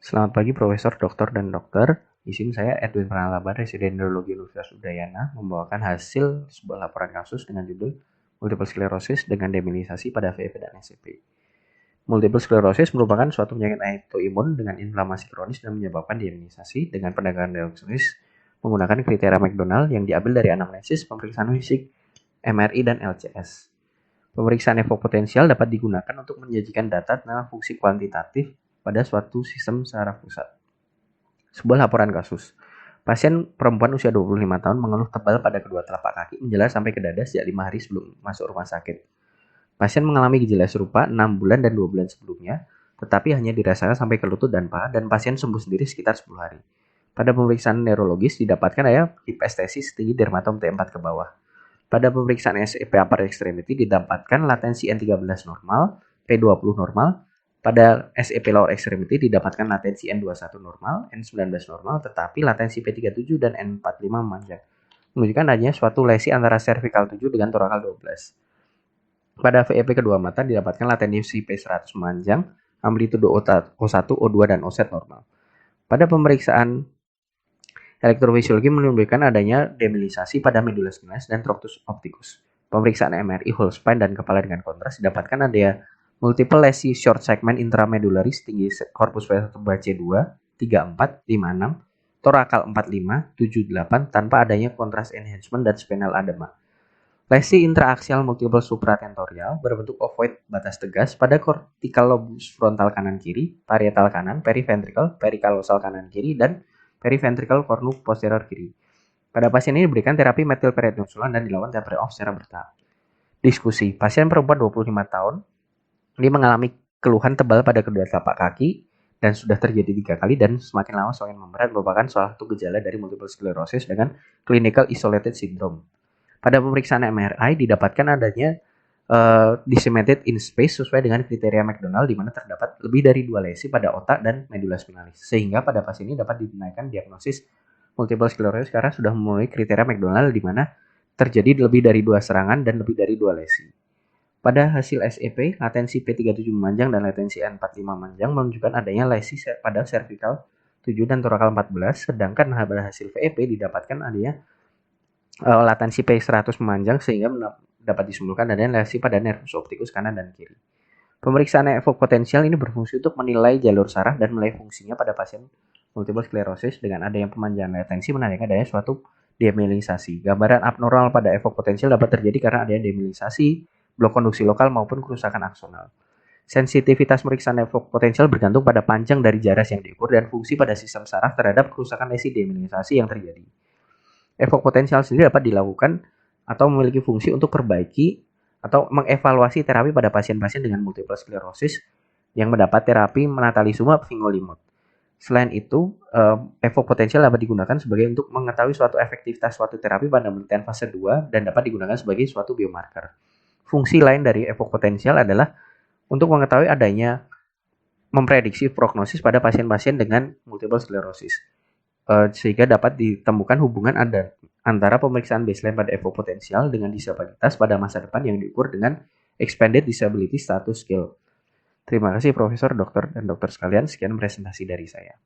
Selamat pagi Profesor, Dokter, dan Dokter. Di sini saya Edwin Pranalaban, Residen Neurologi Universitas Udayana, membawakan hasil sebuah laporan kasus dengan judul Multiple Sclerosis dengan demyelinasi pada VEP dan SCP. Multiple sclerosis merupakan suatu penyakit autoimun dengan inflamasi kronis dan menyebabkan demyelinasi dengan pendekatan diagnosis menggunakan kriteria McDonald yang diambil dari anamnesis, pemeriksaan fisik, MRI, dan LCS. Pemeriksaan efek potensial dapat digunakan untuk menyajikan data tentang fungsi kuantitatif pada suatu sistem saraf pusat. Sebuah laporan kasus. Pasien perempuan usia 25 tahun mengeluh tebal pada kedua telapak kaki menjalar sampai ke dada sejak 5 hari sebelum masuk rumah sakit. Pasien mengalami gejala serupa 6 bulan dan 2 bulan sebelumnya, tetapi hanya dirasakan sampai ke lutut dan paha dan pasien sembuh sendiri sekitar 10 hari. Pada pemeriksaan neurologis didapatkan ada hipestesis tinggi dermatom T4 ke bawah. Pada pemeriksaan SEP upper extremity didapatkan latensi N13 normal, P20 normal. Pada SEP lower extremity didapatkan latensi N21 normal, N19 normal, tetapi latensi P37 dan N45 memanjang, menunjukkan adanya suatu lesi antara cervical 7 dengan thoracal 12. Pada VEP kedua mata didapatkan latensi P100 memanjang, amplitudo O1, O2, dan OZ normal. Pada pemeriksaan elektrofisiologi menunjukkan adanya demyelinasi pada medula spinalis dan troctus opticus. Pemeriksaan MRI whole spine dan kepala dengan kontras didapatkan adanya multiple lesi short segment intramedularis tinggi corpus vertebra C2, 34, 56, thoracal 45, 78 tanpa adanya kontras enhancement dan spinal edema. Lesi intraaxial multiple supratentorial berbentuk ovoid batas tegas pada cortical lobus frontal kanan kiri, parietal kanan, periventricle, perikalosal kanan kiri, dan periventricle cornu posterior kiri. Pada pasien ini diberikan terapi metilprednisolon dan dilakukan terapi off secara bertahap. Diskusi. Pasien perempuan 25 tahun ini mengalami keluhan tebal pada kedua telapak kaki dan sudah terjadi 3 kali dan semakin lama semakin memberat, merupakan salah satu gejala dari multiple sclerosis dengan clinical isolated syndrome. Pada pemeriksaan MRI didapatkan adanya disseminated in space sesuai dengan kriteria McDonald di mana terdapat lebih dari 2 lesi pada otak dan medula spinalis. Sehingga pada pasien ini dapat dinaikkan diagnosis multiple sclerosis karena sudah memenuhi kriteria McDonald di mana terjadi lebih dari 2 serangan dan lebih dari 2 lesi. Pada hasil SEP, latensi P37 memanjang dan latensi N45 memanjang menunjukkan adanya lesi pada cervical 7 dan thoracal 14, sedangkan pada hasil VEP didapatkan adanya latensi P100 memanjang sehingga dapat disimpulkan adanya lesi pada nervus opticus kanan dan kiri. Pemeriksaan efek potensial ini berfungsi untuk menilai jalur saraf dan menilai fungsinya pada pasien multiple sclerosis dengan adanya pemanjangan latensi menandakan adanya suatu demyelinasi. Gambaran abnormal pada efek potensial dapat terjadi karena adanya demyelinasi, blok konduksi lokal maupun kerusakan aksonal. Sensitivitas pemeriksaan efek potensial bergantung pada panjang dari jaras yang diukur dan fungsi pada sistem saraf terhadap kerusakan lesi demyelinasi yang terjadi. Efek potensial sendiri dapat dilakukan atau memiliki fungsi untuk perbaiki atau mengevaluasi terapi pada pasien-pasien dengan multiple sclerosis yang mendapat terapi natalizumab fingolimod. Selain itu, efek potensial dapat digunakan sebagai untuk mengetahui suatu efektivitas suatu terapi pada penelitian fase 2 dan dapat digunakan sebagai suatu biomarker. Fungsi lain dari efek potensial adalah untuk mengetahui adanya memprediksi prognosis pada pasien-pasien dengan multiple sclerosis. Sehingga dapat ditemukan hubungan antara pemeriksaan baseline pada efek potensial dengan disabilitas pada masa depan yang diukur dengan Expanded Disability Status Scale. Terima kasih Profesor, Dokter, dan Dokter sekalian. Sekian presentasi dari saya.